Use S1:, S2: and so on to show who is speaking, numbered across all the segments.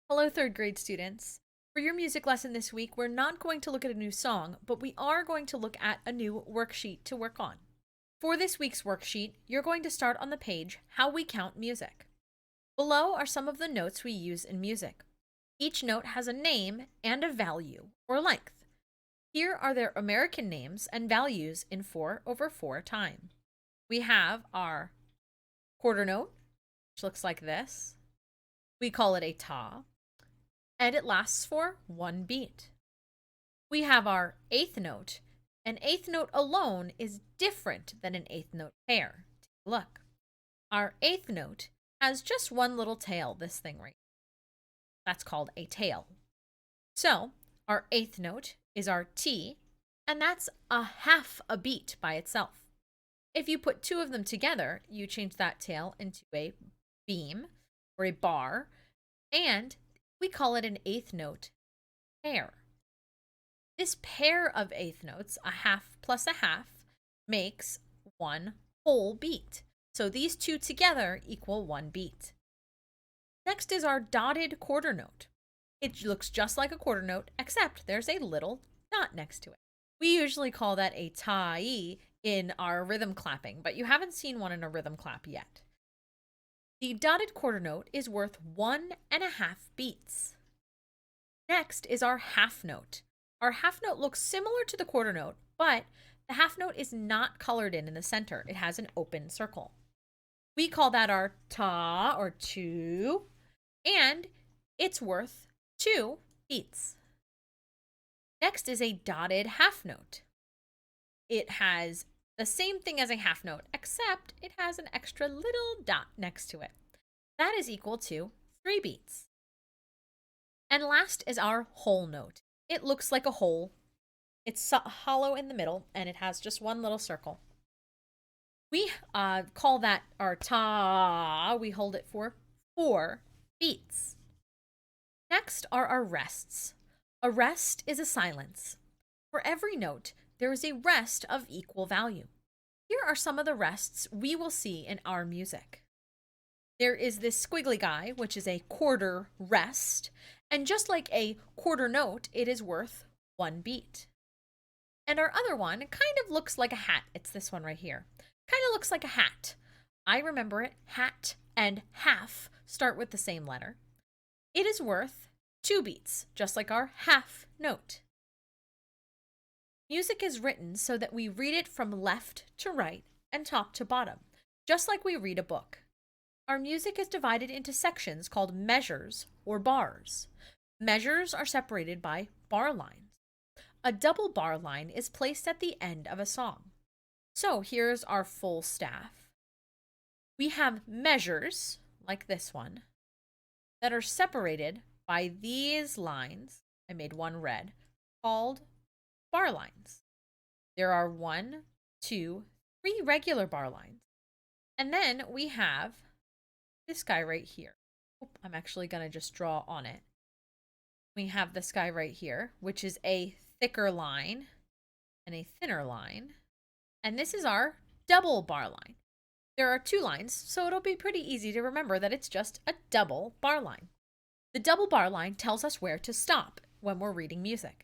S1: Hello, third grade students. For your music lesson this week, we're not going to look at a new song, but we are going to look at a new worksheet to work on. For this week's worksheet, you're going to start on the page How We Count Music. Below are some of the notes we use in music. Each note has a name and a value, or length. Here are their American names and values in 4/4 time. We have our quarter note, which looks like this. We call it a ta, and it lasts for one beat. We have our eighth note. An eighth note alone is different than an eighth note pair. Take a look. Our eighth note has just one little tail, this thing right. That's called a tail. So, our eighth note is our T, and that's a half a beat by itself. If you put two of them together, you change that tail into a beam or a bar, and we call it an eighth note pair. This pair of eighth notes, a half plus a half, makes one whole beat. So these two together equal one beat. Next is our dotted quarter note. It looks just like a quarter note, except there's a little dot next to it. We usually call that a tai in our rhythm clapping, but you haven't seen one in a rhythm clap yet. The dotted quarter note is worth 1.5 beats. Next is our half note. Our half note looks similar to the quarter note, but the half note is not colored in the center. It has an open circle. We call that our ta or two, and it's worth 2 beats. Next is a dotted half note. It has the same thing as a half note, except it has an extra little dot next to it. That is equal to 3 beats. And last is our whole note. It looks like a hole. It's hollow in the middle, and it has just one little circle. We call that our ta. We hold it for 4 beats. Next are our rests. A rest is a silence. For every note, there is a rest of equal value. Here are some of the rests we will see in our music. There is this squiggly guy, which is a quarter rest, and just like a quarter note, it is worth 1 beat. And our other one kind of looks like a hat. It's this one right here. Kind of looks like a hat. I remember it. Hat and half start with the same letter. It is worth 2 beats, just like our half note. Music is written so that we read it from left to right and top to bottom, just like we read a book. Our music is divided into sections called measures or bars. Measures are separated by bar lines. A double bar line is placed at the end of a song. So here's our full staff. We have measures, like this one, that are separated by these lines. I made one red, called bar lines. There are 1, 2, 3 regular bar lines. And then we have this guy right here. I'm actually going to just draw on it. We have this guy right here, which is a thicker line and a thinner line. And this is our double bar line. There are 2 lines, so it'll be pretty easy to remember that it's just a double bar line. The double bar line tells us where to stop when we're reading music.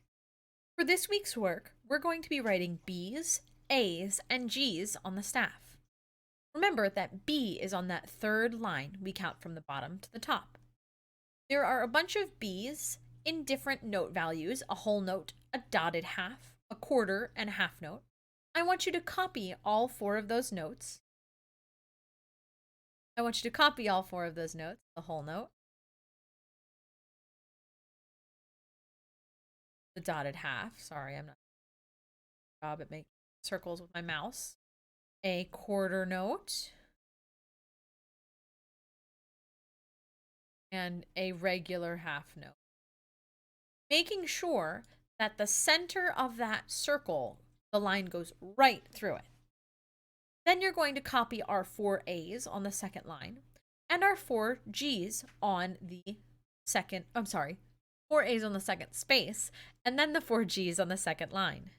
S1: For this week's work, we're going to be writing B's, A's, and G's on the staff. Remember that B is on that third line we count from the bottom to the top. There are a bunch of B's in different note values, a whole note, a dotted half, a quarter, and a half note. I want you to copy all 4 of those notes. The whole note, the dotted half. Sorry, I'm not good job at making circles with my mouse. A quarter note, and a regular half note. Making sure that the center of that circle, the line goes right through it. Then you're going to copy our 4 A's on the second line and our 4 G's on the 4 A's on the second space, and then the 4 G's on the second line.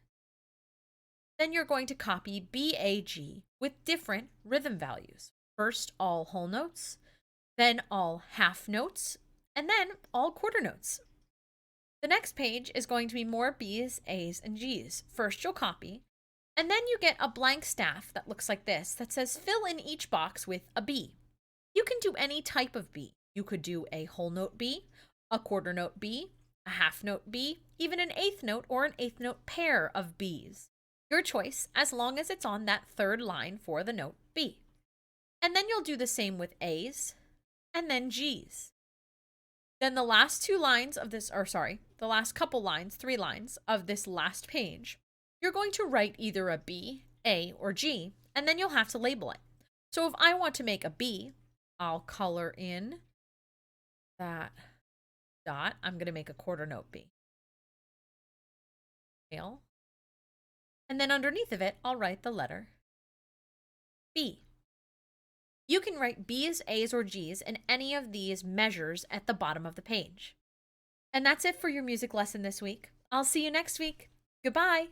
S1: Then you're going to copy BAG with different rhythm values. First, all whole notes, then all half notes, and then all quarter notes. The next page is going to be more B's, A's, and G's. First you'll copy, and then you get a blank staff that looks like this that says fill in each box with a B. You can do any type of B. You could do a whole note B, a quarter note B, a half note B, even an eighth note or an eighth note pair of B's. Your choice, as long as it's on that third line for the note B. And then you'll do the same with A's and then G's. Then the last two lines of this, the last couple lines, 3 lines of this last page, you're going to write either a B, A, or G, and then you'll have to label it. So if I want to make a B, I'll color in that dot. I'm going to make a quarter note B. And then underneath of it, I'll write the letter B. You can write B's, A's, or G's in any of these measures at the bottom of the page. And that's it for your music lesson this week. I'll see you next week. Goodbye.